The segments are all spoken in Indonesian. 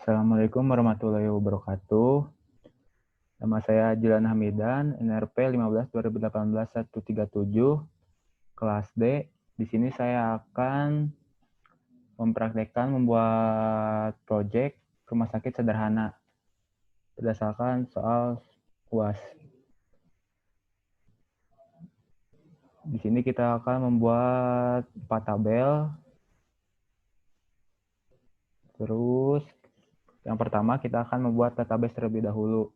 Assalamualaikum warahmatullahi wabarakatuh. Nama saya Jilan Hamidan, NRP 15/2018-137, kelas D. Di sini saya akan mempraktekkan membuat proyek rumah sakit sederhana berdasarkan soal UAS. Di sini kita akan membuat 4 tabel. Terus yang pertama kita akan membuat database terlebih dahulu.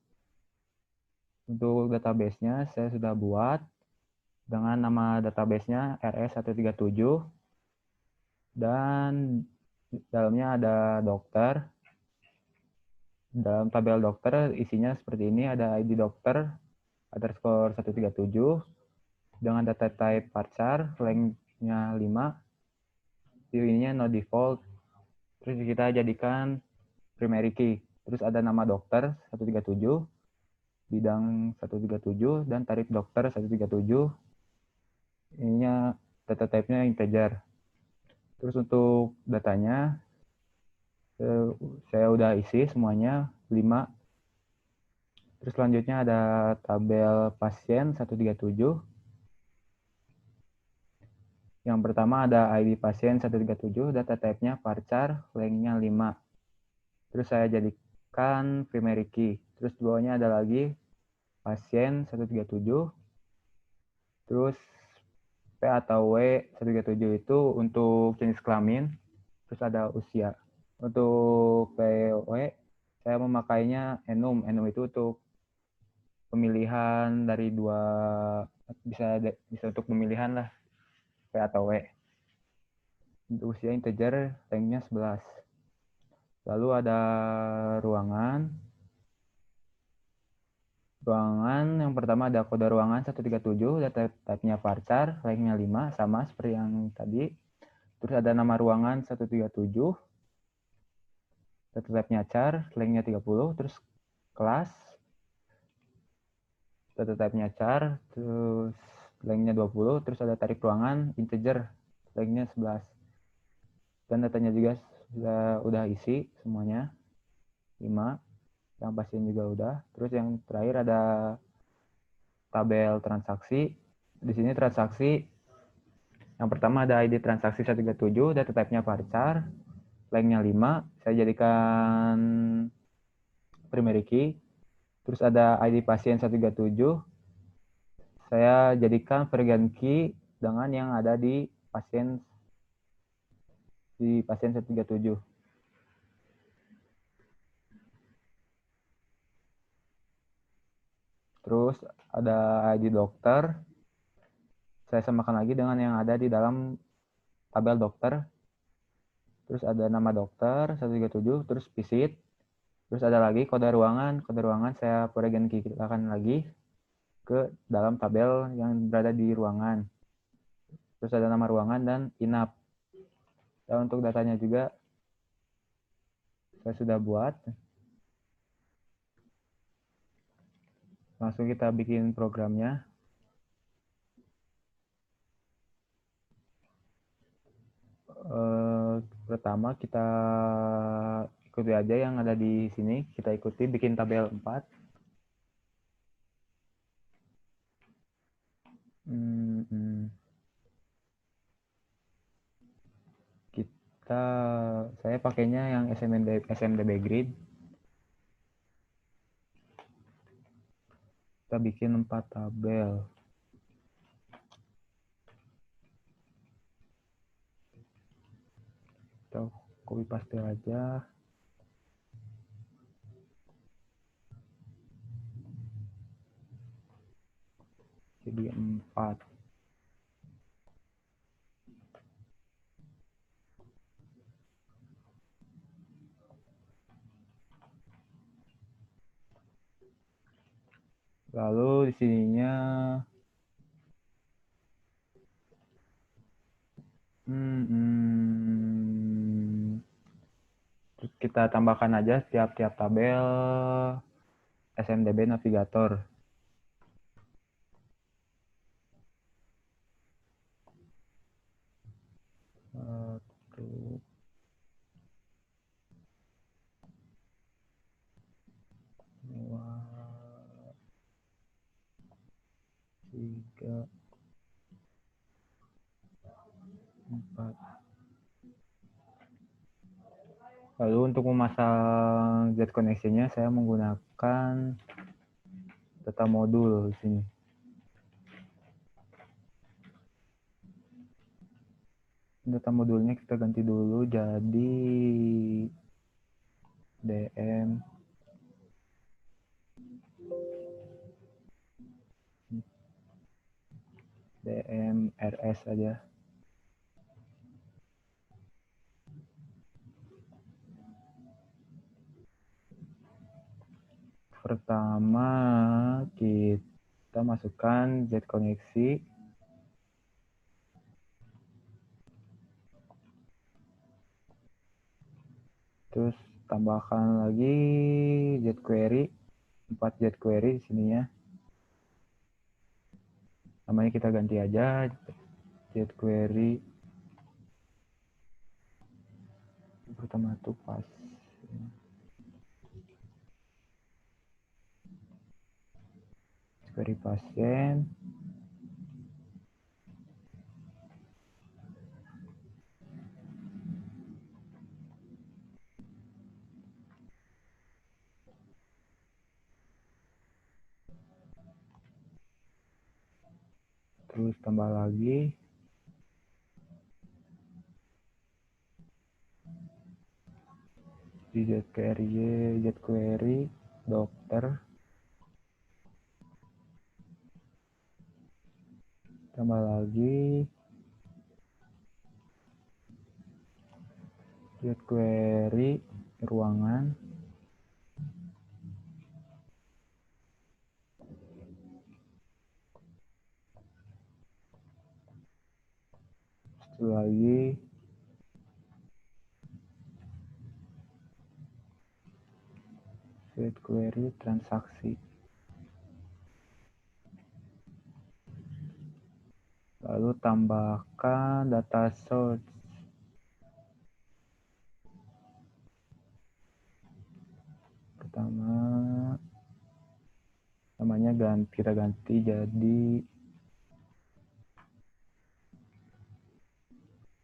Untuk database-nya saya sudah buat dengan nama database-nya RS137 dan dalamnya ada dokter. Dalam tabel dokter isinya seperti ini, ada ID dokter underscore 137 dengan data type varchar, lengthnya 5, view ininya no default, terus kita jadikan primary key, terus ada nama dokter 137, bidang 137, dan tarif dokter 137, ininya data type-nya integer. Terus untuk datanya saya udah isi semuanya 5. Terus selanjutnya ada tabel pasien 137. Yang pertama ada ID pasien 137, data type-nya varchar, lengthnya 5. Terus saya jadikan primary key. Terus di bawahnya ada lagi pasien 137. Terus P atau W 137 itu untuk jenis kelamin. Terus ada usia. Untuk PW saya memakainya enum. Enum itu untuk pemilihan dari dua, bisa untuk pemilihan lah, P atau W. Untuk usia integer, lengthnya 11. Lalu ada ruangan. Ruangan yang pertama ada kode ruangan 137, data type-nya varchar, lengthnya 5, sama seperti yang tadi. Terus ada nama ruangan 137, data type-nya char, lengthnya 30, terus kelas, data type-nya char, terus lengthnya 20, terus ada tarif ruangan integer, lengthnya 11. Dan datanya juga udah isi semuanya, 5. Yang pasien juga udah. Terus yang terakhir ada tabel transaksi. Di sini transaksi yang pertama ada ID transaksi 137, data type-nya varchar, lengthnya 5, saya jadikan primary key. Terus ada ID pasien 137, saya jadikan variant key dengan yang ada di pasien 137. Terus ada ID dokter, saya samakan lagi dengan yang ada di dalam tabel dokter. Terus ada nama dokter 137, terus visit. Terus ada lagi kode ruangan. Kode ruangan saya variant key akan lagi ke dalam tabel yang berada di ruangan. Terus ada nama ruangan dan inap. Dan untuk datanya juga saya sudah buat. Langsung kita bikin programnya. Pertama kita ikuti aja yang ada di sini. Kita ikuti bikin tabel 4. Saya pakainya yang SMDB Grid. Kita bikin 4 tabel. Kita copy paste aja. Jadi 4. Lalu di sininya kita tambahkan aja tiap-tiap tabel SMDB Navigator. Lalu untuk memasang Z connection-nya saya menggunakan data modul di sini. Data modulnya kita ganti dulu jadi DMRS aja. Pertama kita masukkan Z koneksi. Terus tambahkan lagi jQuery, 4 jQuery di sininya. Namanya kita ganti aja jQuery. Pertama tuh pas. jQuery pasien. Terus tambah lagi di jQuery dokter, tambah lagi jQuery ruangan, satu lagi jQuery transaksi. Lalu tambahkan data source. Pertama namanya kita ganti jadi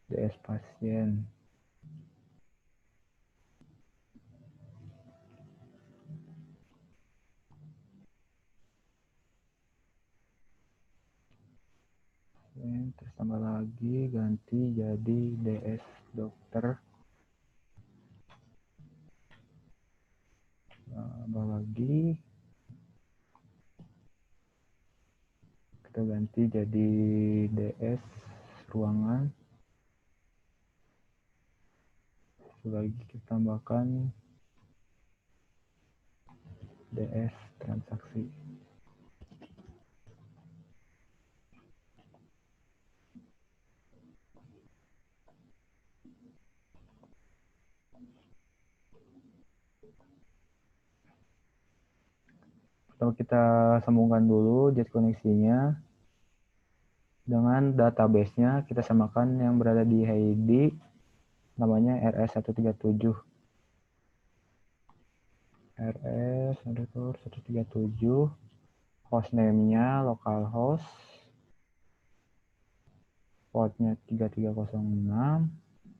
DS pasien. Terus tambah lagi ganti jadi DS dokter. Tambah lagi kita ganti jadi DS ruangan. Lagi kita tambahkan DS transaksi. Pertama kita sambungkan dulu jet koneksinya dengan database-nya. Kita samakan yang berada di ID namanya RS137. RS_137, hostname-nya localhost, portnya 3306,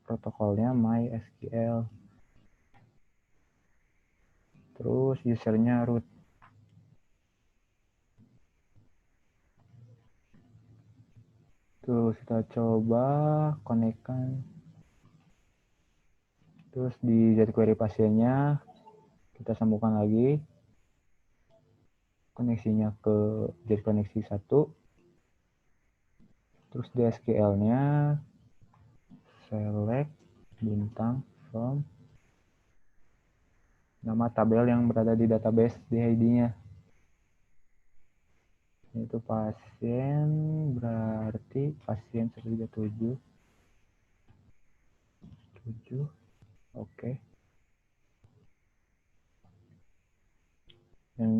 protokolnya MySQL, terus usernya root. Terus kita coba konekkan. Terus di jQuery pasiennya kita sambungkan lagi koneksinya ke jkoneksi 1. Terus di SQL-nya select bintang from nama tabel yang berada di database di ID-nya. Itu pasien, berarti pasien 137. Oke. Yang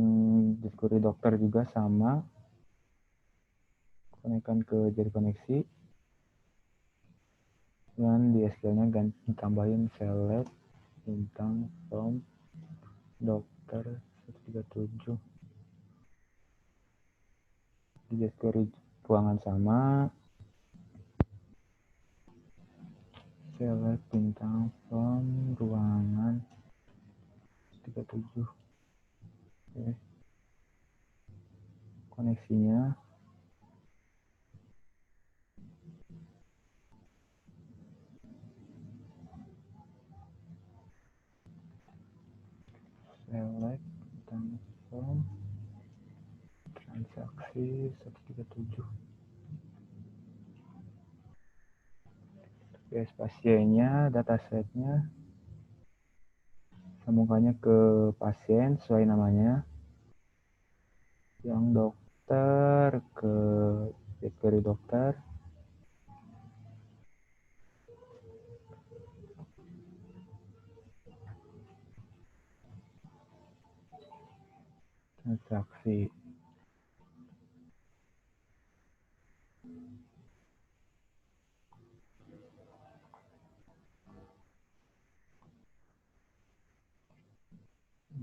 jQuery dokter juga sama. Konekkan ke jadi koneksi. Dan di SQL-nya ganti tambahin select bintang from dokter 137. Di jQuery ruangan sama. select bintang from ruangan 37. Oke. Koneksinya select bintang from transaksi 137. Yes, pasiennya, datasetnya, sambungkannya ke pasien sesuai namanya. Yang dokter ke directory dokter. Transaksi.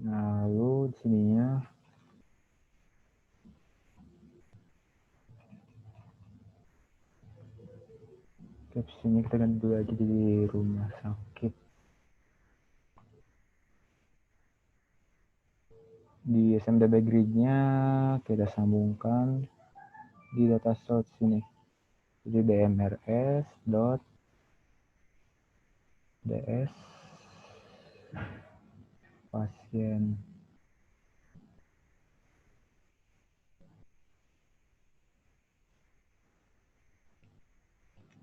Lalu di sininya captionnya kita ganti dulu aja di rumah sakit. Di SMDB grid-nya kita sambungkan di data source ini. Jadi dmrs dot ds pasien.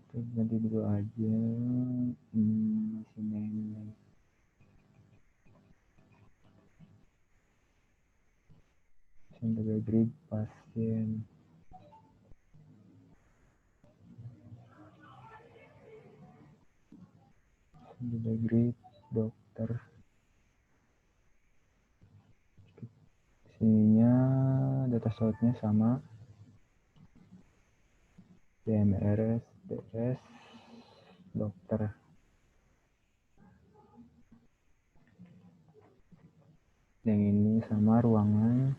Terus ganti dulu aja masih name. SMDB grid pasien. SMDB grid dokter. Sininya data source-nya sama dmrs ds dokter. Yang ini sama ruangan.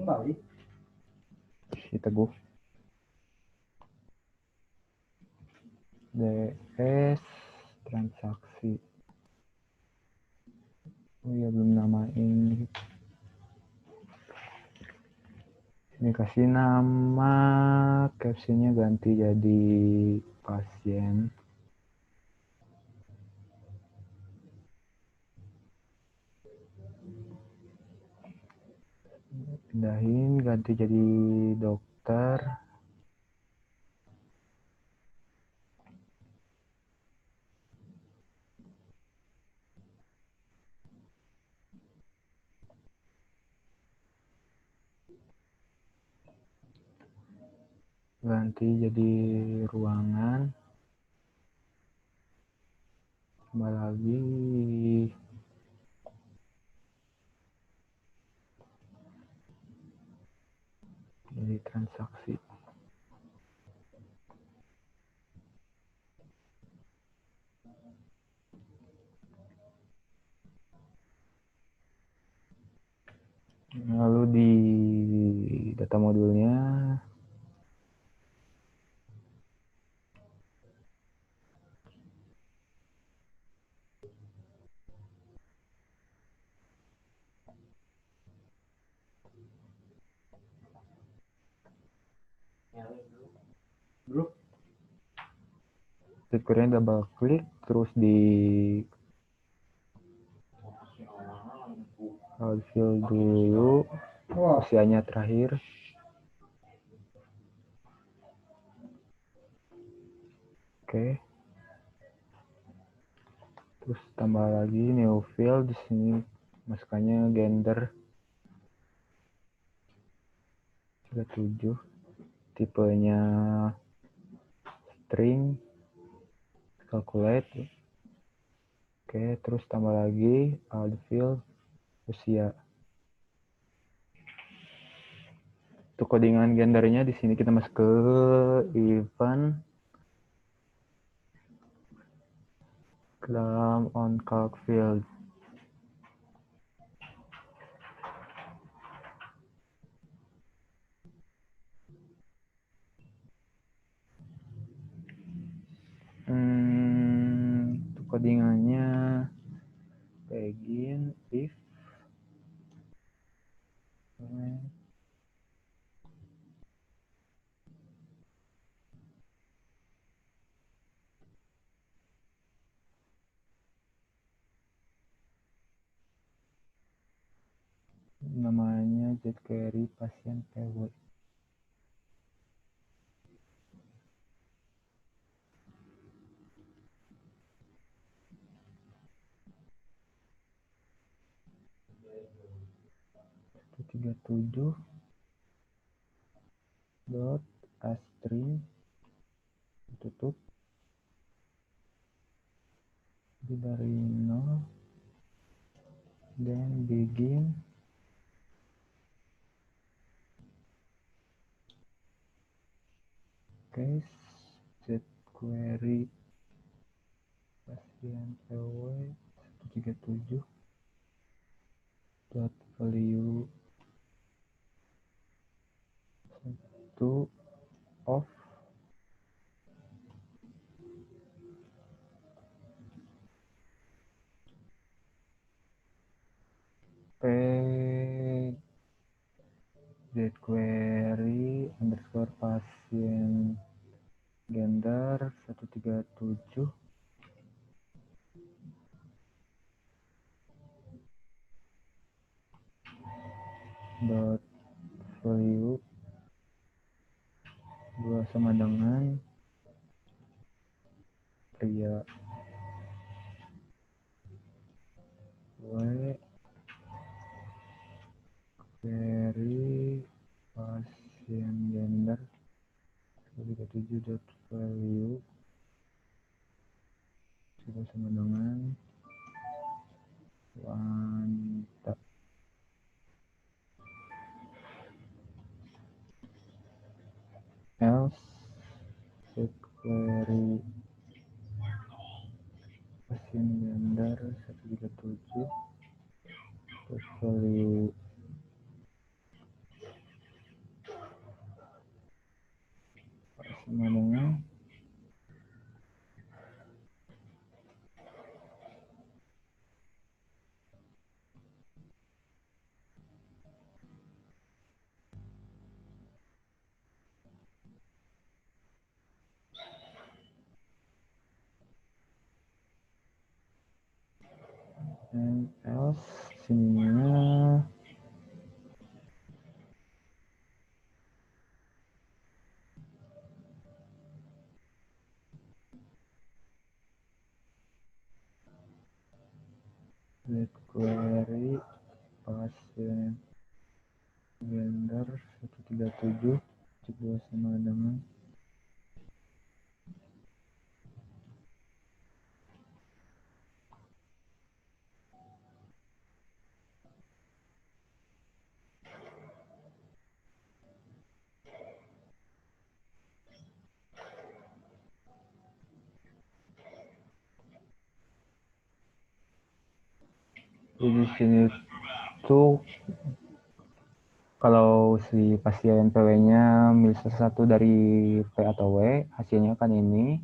Balik. Si Teguh. DS transaksi. Oh iya, belum namain. Ini kasih nama, captionnya ganti jadi pasien. Pindahin, ganti jadi dokter. Ganti jadi ruangan. Tambah lagi jadi transaksi. Lalu di data modulnya grup. Fiturnya double klik terus di fill dulu usianya terakhir. Oke. Terus tambah lagi new field di sini, masukkannya gender 37, tipenya string, calculate. Oke, terus tambah lagi add field usia. Untuk codingan gendernya di sini kita masuk ke event dalam on calc field. Untuk codingannya begin if namanya jQuery pasien PW. Tiga tujuh dot astring tutup dari 0 dan begin case jQuery pasien PW 137 dot value 1 of p jQuery underscore pasien gender 137 dot value 2 sama dengan pria W query pasien gender 137 dot value 2 sama dengan wanita. Else jQuery pasien gender 137 dot value sama dengan and else sininya jQuery pasien gender 137 2 sama dengan di sini tuh kalau si pasien PW-nya milih satu dari P atau W, hasilnya kan ini.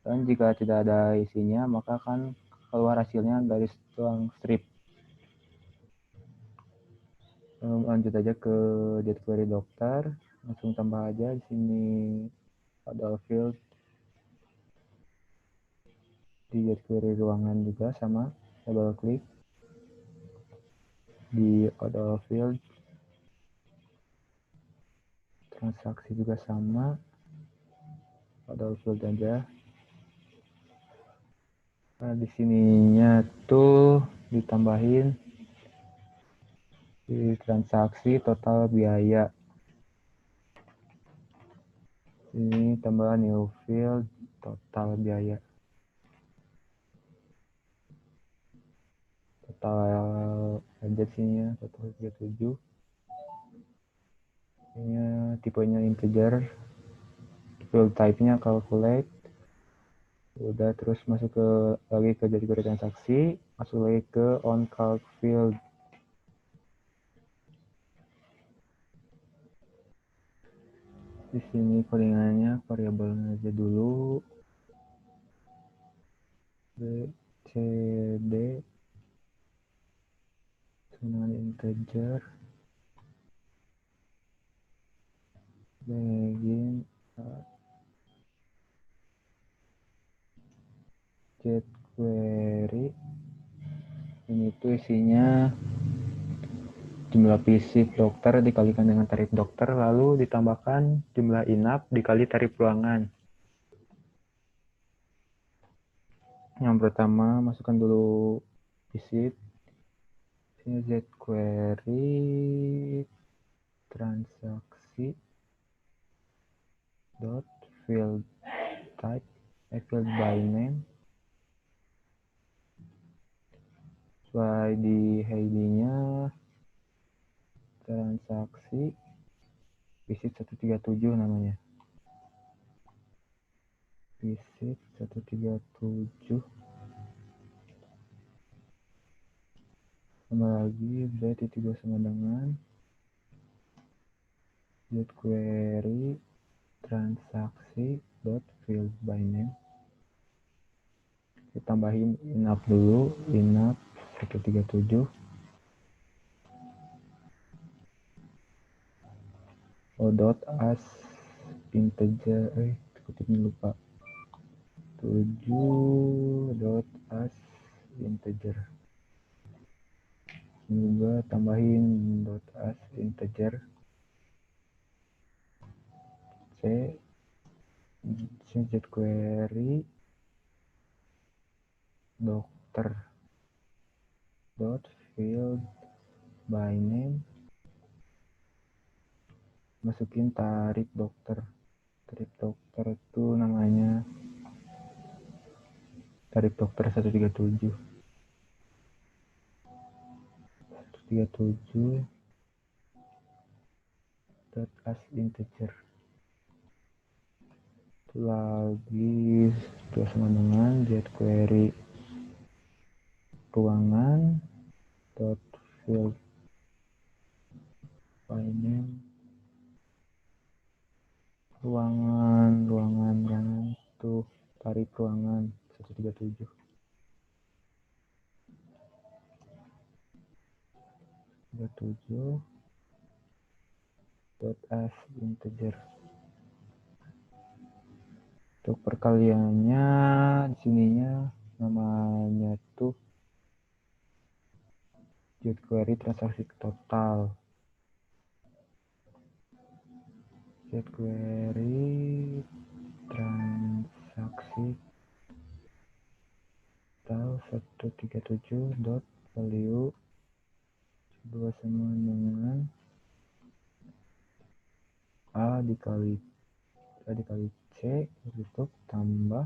Dan jika tidak ada isinya, maka akan keluar hasilnya garis tuang strip. Lanjut aja ke jQuery dokter, langsung tambah aja di sini ada field di jQuery ruangan juga sama, double klik di auto field, transaksi juga sama, auto field aja. Nah, di sininya tuh ditambahin di transaksi total biaya. Ini tambah new field total biaya. Total aja sininya total 37 Ini tipenya integer, field type-nya calculate. Udah, terus masuk lagi ke jQuery transaksi, masuk lagi ke onCalc field. Di sini codingannya variabelnya aja dulu. B, C, D dengan integer. Begin jQuery. Ini tuh isinya jumlah visit dokter dikalikan dengan tarif dokter, lalu ditambahkan jumlah inap dikali tarif ruangan. Yang pertama, masukkan dulu visit. Sini jQuery transaksi dot field type field by name. Sesuai di ID-nya transaksi visit 137 namanya. Visit 137. Tambah lagi b.2 sama dengan jQuery transaksi dot field by name. Ditambahin inap dulu, inap 137. Dot as integer, kutipnya lupa. 7 dot as integer. Juga tambahin dot as integer. C jQuery dokter dot field by name, masukin tarif dokter. Tarif dokter itu namanya tarif dokter 137 dot as integer. Itu lagi dua sama dengan jQuery ruangan dot field by name, ruangan tuh tarif ruangan 137 dot as integer. Untuk perkaliannya di sininya namanya tuh jQuery transaksi total. jQuery transaksi total 137 dot value 2 sama dengan A dikali C untuk tambah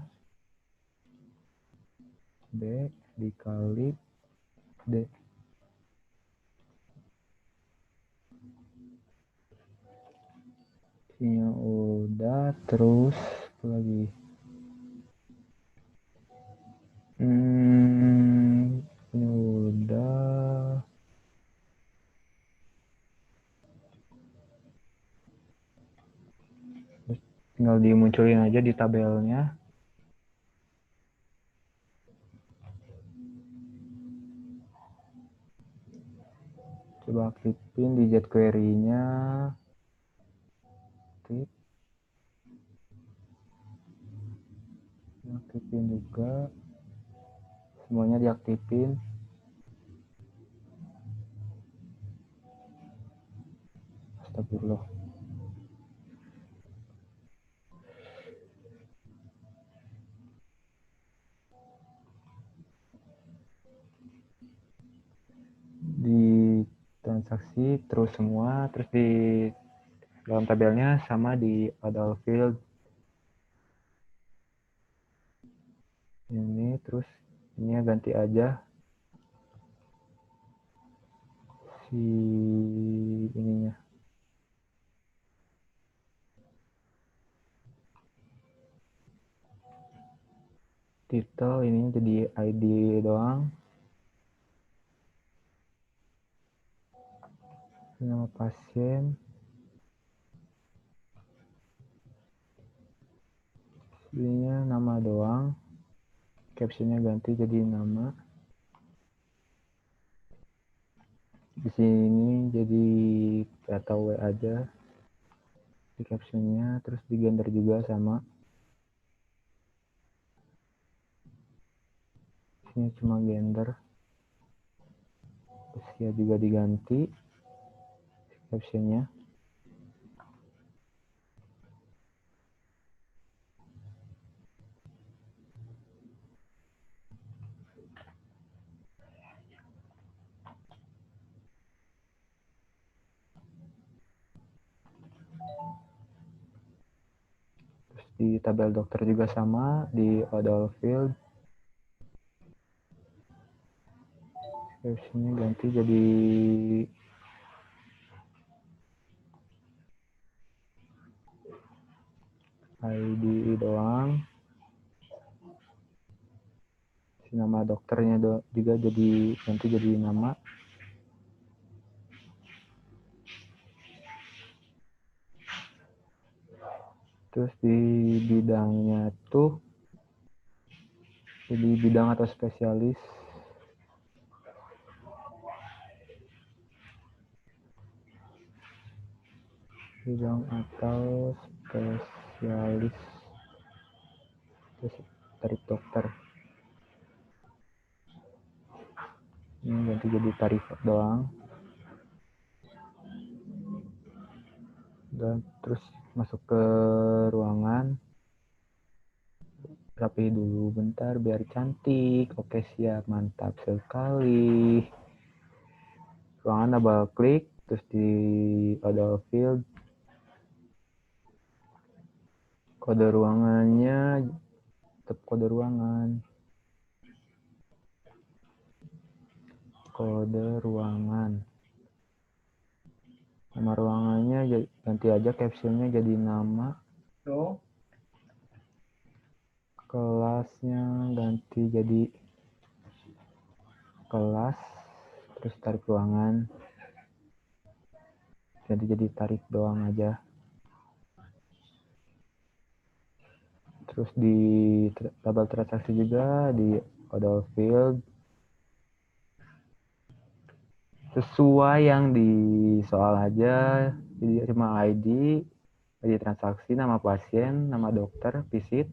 B dikali D. Ini udah, terus apa lagi? Ini udah. Terus tinggal dimunculin aja di tabelnya. Coba aktifin di jQuery-nya. Aktifin juga. Semuanya diaktifin. Astagfirullah. Di transaksi terus semua, terus di dalam tabelnya sama di add all field. Ini terus ini ganti aja si ininya. Titel ini jadi ID doang. Nama pasien. Ininya nama doang. Captionnya ganti jadi nama. Di sini jadi atau W aja di captionnya, terus di gender juga sama. Ini cuma gender. Usia juga diganti captionnya. Terus di tabel dokter juga sama, di odol field captionnya ganti jadi ID doang. Si nama dokternya juga jadi ganti jadi nama. Terus di bidangnya tuh jadi bidang atau spesialis. Bidang atau spesialis. Terus tarif dokter. Ini ganti jadi tarif doang. Dan terus masuk ke ruangan. Rapi dulu bentar biar cantik. Oke, siap, mantap sekali. Ruangan double klik, terus di odol field kode ruangannya, tetap kode ruangan. Kode ruangan. Nama ruangannya ganti aja captionnya jadi nama. Kelasnya ganti jadi kelas, terus tarif ruangan jadi tarif doang aja. Terus di tabel transaksi juga di odol field sesuai yang di soal aja, jadi cuma ID transaksi, nama pasien, nama dokter, visit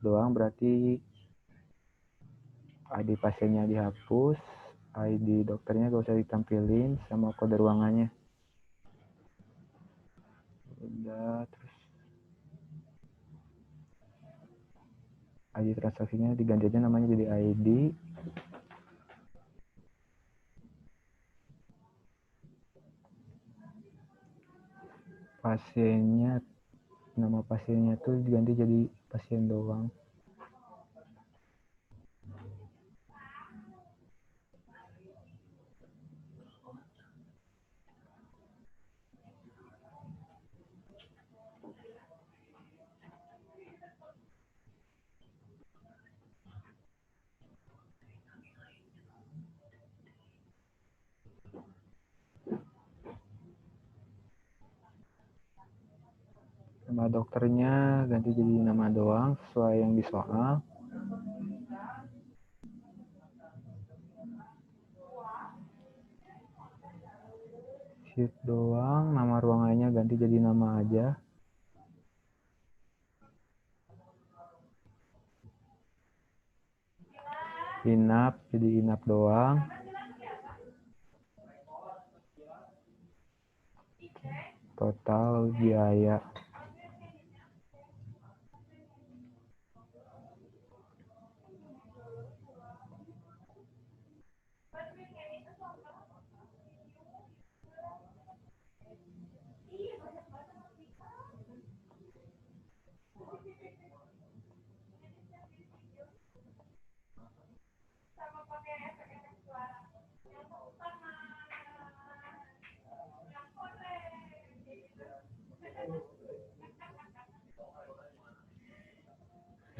doang. Berarti ID pasiennya dihapus, ID dokternya gak usah ditampilin, sama kode ruangannya udah. Terus ID transaksinya diganti aja namanya jadi ID. Pasiennya, nama pasiennya tuh diganti jadi pasien doang. Nama dokternya ganti jadi nama doang sesuai yang di soal. Sheet doang, nama ruangannya ganti jadi nama aja. Inap jadi inap doang. Total biaya.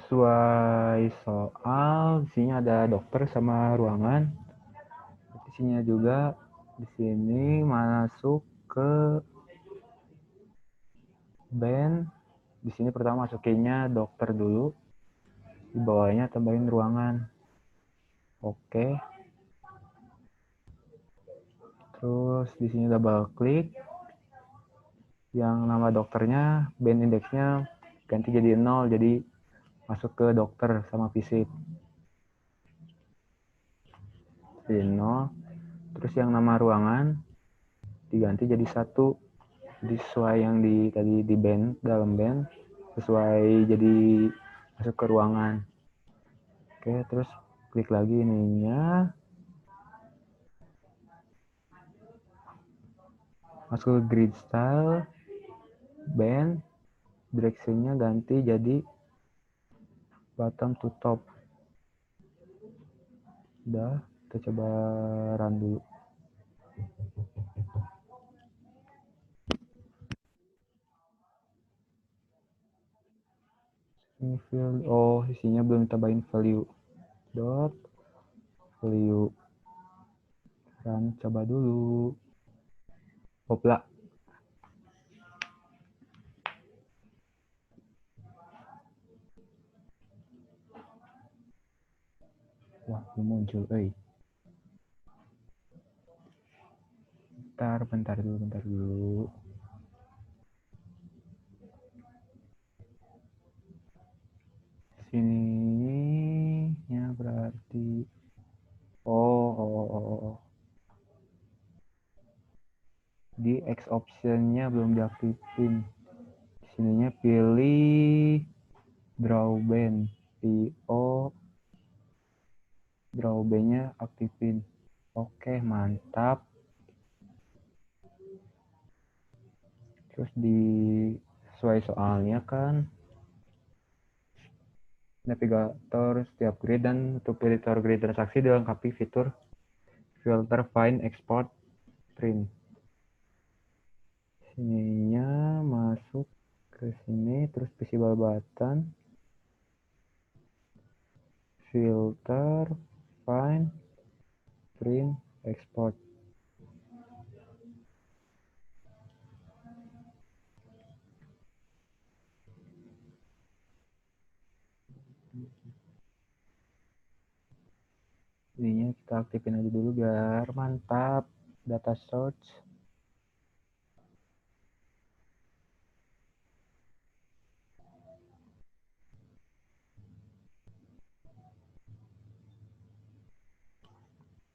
sesuai soal, di sini ada dokter sama ruangan. Di sini juga di sini masuk ke band. Di sini pertama masukinnya dokter dulu. Di bawahnya tambahin ruangan. Oke. Terus di sini double klik. Yang nama dokternya, band indeksnya ganti jadi 0, jadi masuk ke dokter sama fisik. Jadi 0. Terus yang nama ruangan diganti jadi 1. Jadi sesuai yang tadi di band, dalam band, sesuai jadi masuk ke ruangan. Oke, terus klik lagi ininya. Masuk ke grid style, band, directionnya ganti jadi bottom to top. Udah, kita coba run dulu. Oh, isinya belum tambahin value. Dot value. Run, coba dulu. Hopla. Wah, belum muncul, bentar dulu. Sininya berarti di X optionnya belum diaktifin. Sininya pilih draw band, draw bandnya aktifin. Oke, mantap. Terus di sesuai soalnya kan navigator setiap grid, dan untuk editor grid transaksi dilengkapi fitur filter, find, export, print. Sininya masuk ke sini, terus visible button, filter, find, print, export. Ininya kita aktifin aja dulu biar mantap. Data source.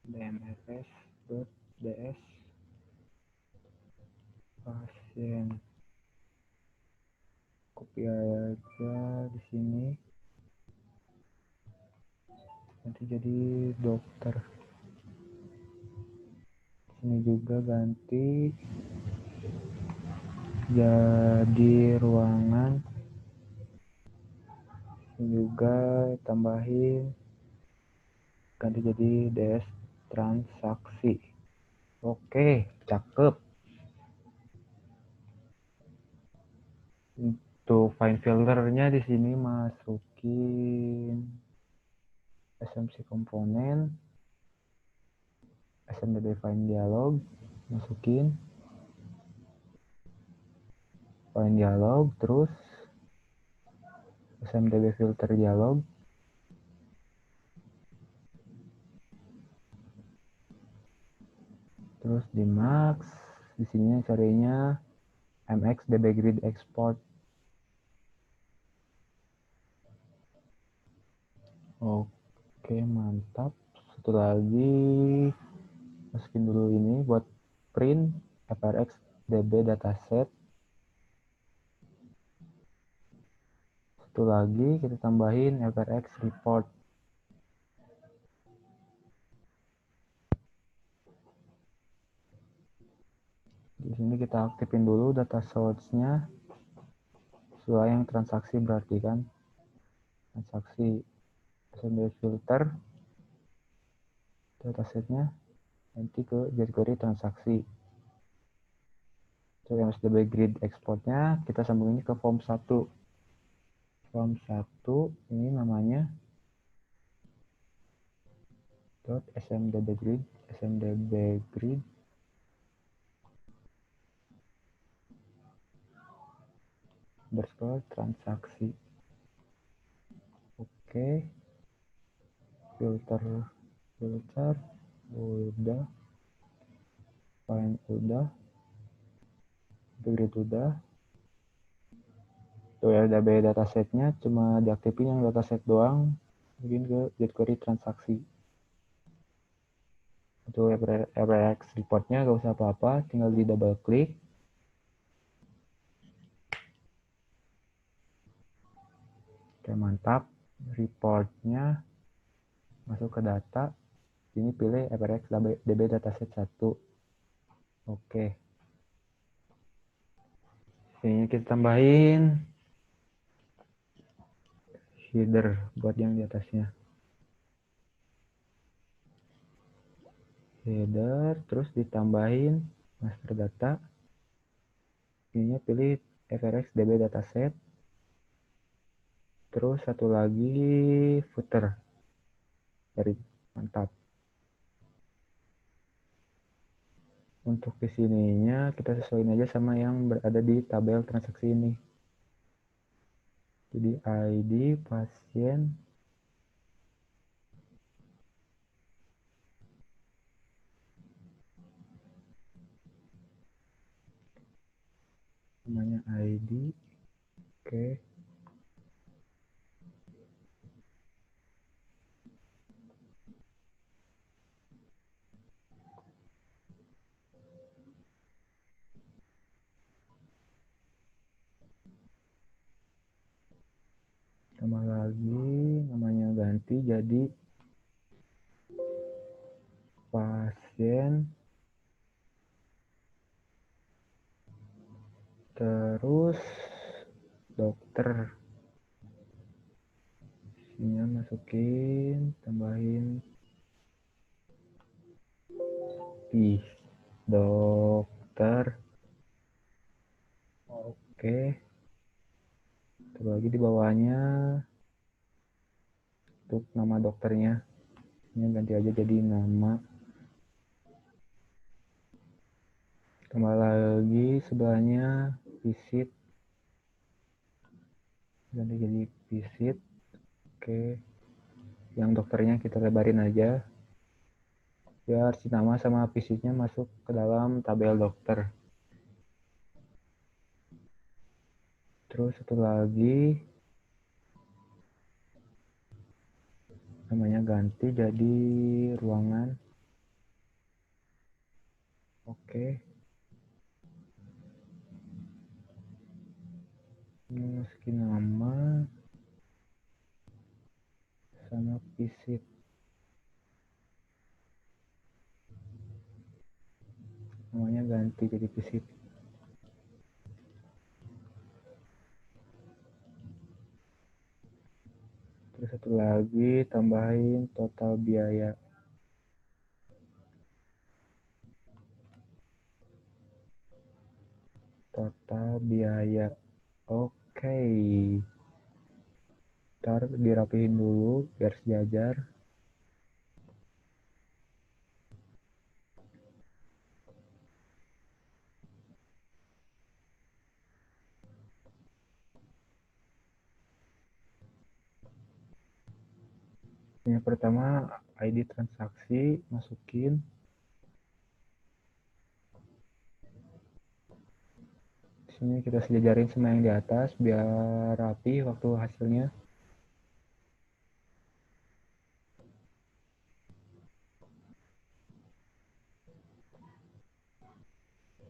dmfs.ds pasien. Copy aja di sini. Nanti jadi dokter. Ini juga ganti jadi ruangan. Ini juga tambahin ganti jadi DS transaksi. Oke, cakep. Untuk find filternya di sini masukin SMC komponen, SMDB find dialog, masukin find dialog, terus SMDB filter dialog, terus di max, di sini carinya mx db grid export. Oke, mantap. Satu lagi, masukin dulu ini buat print frx db dataset. Satu lagi kita tambahin frx report. Di sini kita aktifin dulu data source-nya sesuai yang transaksi, berarti kan transaksi SMB filter datasetnya nanti ke jQuery transaksi. So, MSDB grid exportnya kita sambung ini ke form 1. form 1 ini namanya .smdbgrid underscore transaksi. Oke, filter udah, find udah, grid udah. Tuh LDB datasetnya cuma diaktifin yang dataset doang, mungkin ke jQuery transaksi. Untuk FRX reportnya gak usah apa-apa, tinggal di double klik. Oke, mantap. Reportnya masuk ke data. Ini pilih FRX DB dataset 1. Oke. Ini kita tambahin header buat yang di atasnya. Header, terus ditambahin master data. Ini pilih FRX DB dataset. Terus satu lagi footer. Mantap. Untuk di sininya kita sesuaiin aja sama yang berada di tabel transaksi ini. Jadi ID pasien namanya ID. Oke. Tambah lagi namanya ganti jadi pasien terus dokter. Sini masukin, tambahin dokter. Oke. Terus lagi di bawahnya untuk nama dokternya ini ganti aja jadi nama. Tambah lagi sebelahnya visit, ganti jadi visit. Oke, yang dokternya kita lebarin aja biar si nama sama visitnya masuk ke dalam tabel dokter. Terus satu lagi namanya ganti jadi ruangan. Oke, masukin nama sama visit. Namanya ganti jadi visit. Terus satu lagi tambahin total biaya. Total biaya. Oke. Ntar dirapihin dulu biar sejajar. Yang pertama ID transaksi masukin. Di sini kita sejajarin sama yang di atas biar rapi waktu hasilnya.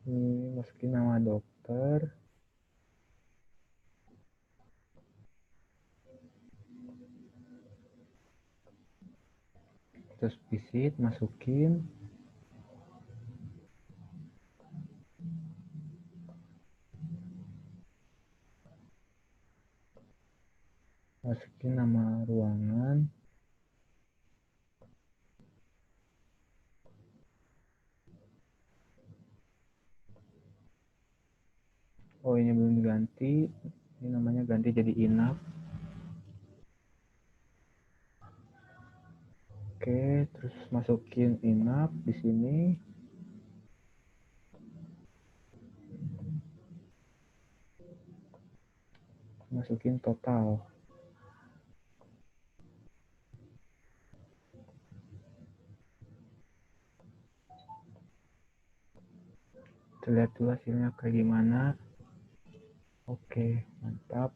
Ini masukin nama dokter. Terus visit masukin. Masukin nama ruangan. Oh, ini belum diganti. Ini namanya ganti jadi inap. Oke, terus masukin enough di sini. Masukin total. Kita lihat dulu hasilnya kayak gimana. Oke, mantap.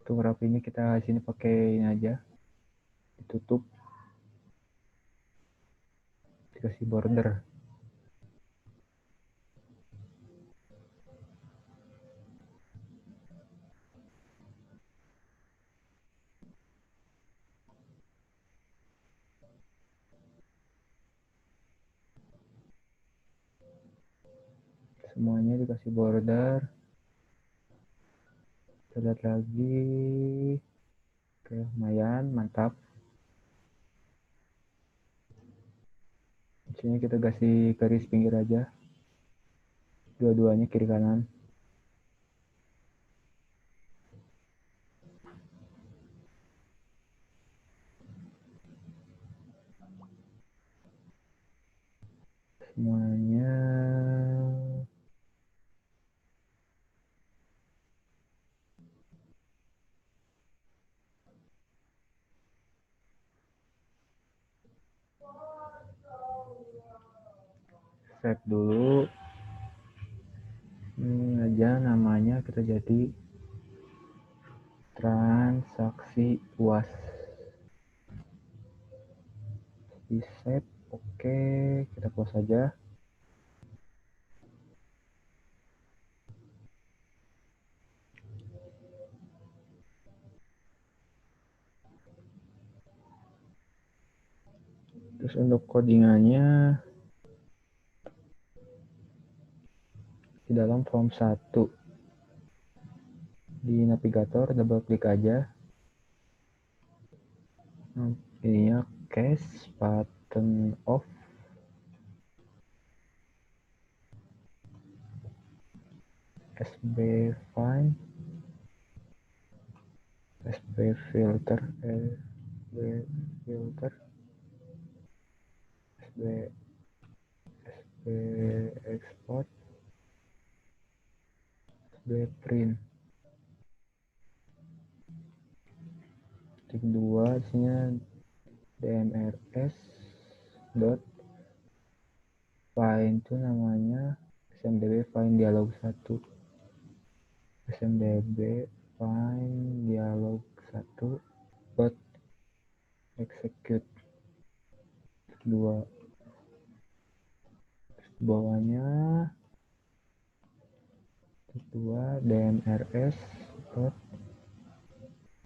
Untuk rapinya kita sini pakai ini aja. Ditutup. Dikasih border. Semuanya dikasih border. Kita lihat lagi. Oke, lumayan, mantap. Di sini kita kasih garis pinggir aja. Dua-duanya kiri kanan. Semuanya save dulu. Ini aja namanya kita jadi transaksi UAS. Di save. Oke, kita close saja. Terus untuk codingannya di dalam form 1 di navigator double klik aja. Ininya cache button off. SB find, SB filter, SB filter, SB export, SB print. Titik 2 isinya dmrs dot find itu namanya smdb find dialog 1, smdb find dialog 1 dot execute 2. Bawahnya 2 dmrs dot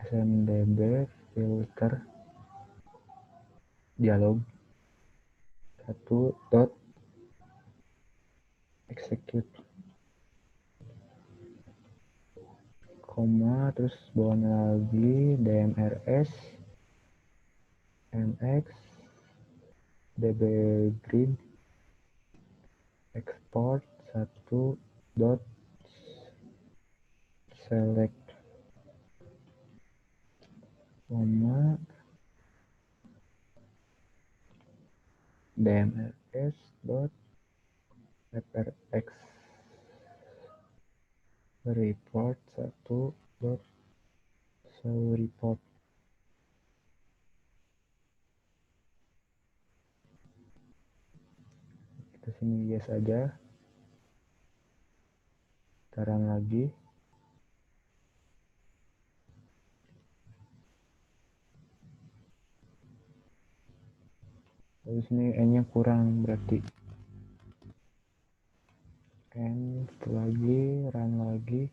smdb filter dialog 1 dot execute, koma, terus bawahnya lagi dmrs mx db grid export 1 dot select, koma, dmrs dot frx report 1 dot show report. Kita sini yes aja, taran lagi. Terus ini n-nya kurang berarti. N lagi, run lagi.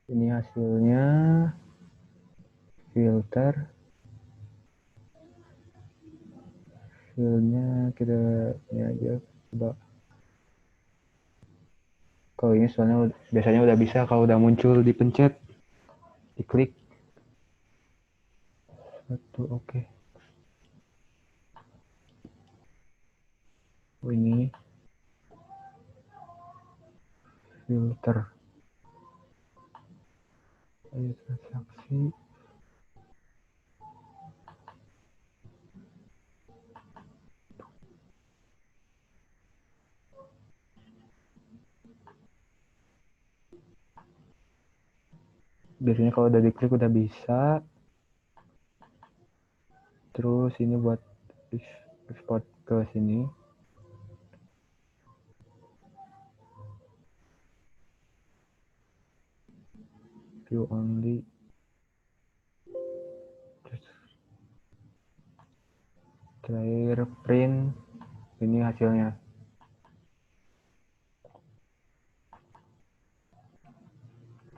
Ini hasilnya filter. Filenya kita ini aja coba. Kalau ini soalnya biasanya udah bisa kalau udah muncul dipencet, diklik. Satu, oke. Ini filter. Ayo transaksi. Biasanya kalau udah diklik udah bisa. Terus ini buat export ke sini. View only. Terus terakhir print. Ini hasilnya.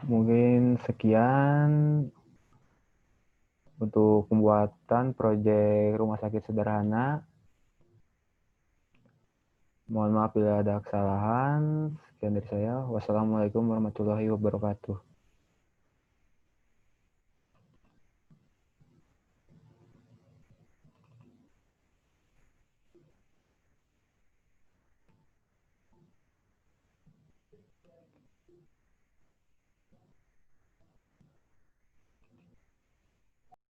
Mungkin sekian untuk pembuatan proyek rumah sakit sederhana. Mohon maaf bila ada kesalahan. Sekian dari saya. Wassalamualaikum warahmatullahi wabarakatuh.